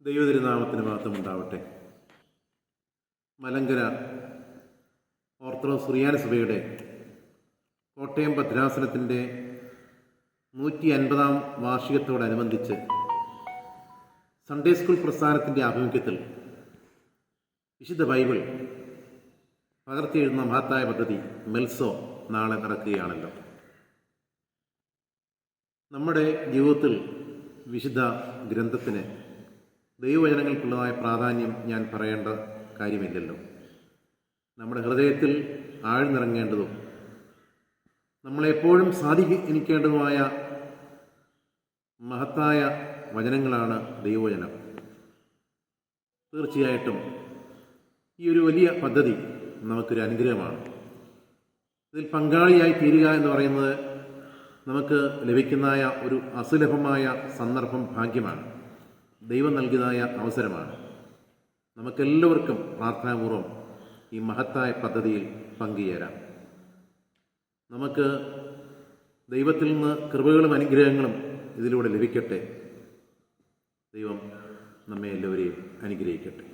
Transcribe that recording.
ദൈവതിരുനാമത്തിന് മഹത്വമുണ്ടാവട്ടെ. Malankara orthodox സുറിയാനി സഭയുടെ കോട്ടയം ഭദ്രാസനത്തിൻ്റെ 150-ാം വാർഷികത്തോടനുബന്ധിച്ച് Sunday school പ്രസ്ഥാനത്തിൻ്റെ ആഭിമുഖ്യത്തിൽ വിശുദ്ധ ബൈബിൾ പകർത്തിയെഴുതുന്ന മഹത്തായ പദ്ധതി മെൽസോ നാളെ നടക്കുകയാണല്ലോ. നമ്മുടെ ജീവിതത്തിൽ വിശുദ്ധ ഗ്രന്ഥത്തിന് ദൈവവചനങ്ങൾക്കുള്ളതായ പ്രാധാന്യം ഞാൻ പറയേണ്ട കാര്യമില്ലല്ലോ. നമ്മുടെ ഹൃദയത്തിൽ ആഴ്ന്നിറങ്ങേണ്ടതും നമ്മളെപ്പോഴും സ്വാധീനിക്കേണ്ടതുമായ മഹത്തായ വചനങ്ങളാണ് ദൈവവചനം. തീർച്ചയായിട്ടും ഈ ഒരു വലിയ പദ്ധതി നമുക്കൊരു അനുഗ്രഹമാണ്. ഇതിൽ പങ്കാളിയായി തീരുക എന്ന് പറയുന്നത് നമുക്ക് ലഭിക്കുന്നതായ ഒരു അസുലഭമായ സന്ദർഭം, ഭാഗ്യമാണ്. ദൈവം നൽകിയതായ അവസരമാണ്. നമുക്കെല്ലാവർക്കും പ്രാർത്ഥനാപൂർവം ഈ മഹത്തായ പദ്ധതിയിൽ പങ്കുചേരാം. നമുക്ക് ദൈവത്തിൽ നിന്ന് കൃപകളും അനുഗ്രഹങ്ങളും ഇതിലൂടെ ലഭിക്കട്ടെ. ദൈവം നമ്മെ എല്ലാവരെയും അനുഗ്രഹിക്കട്ടെ.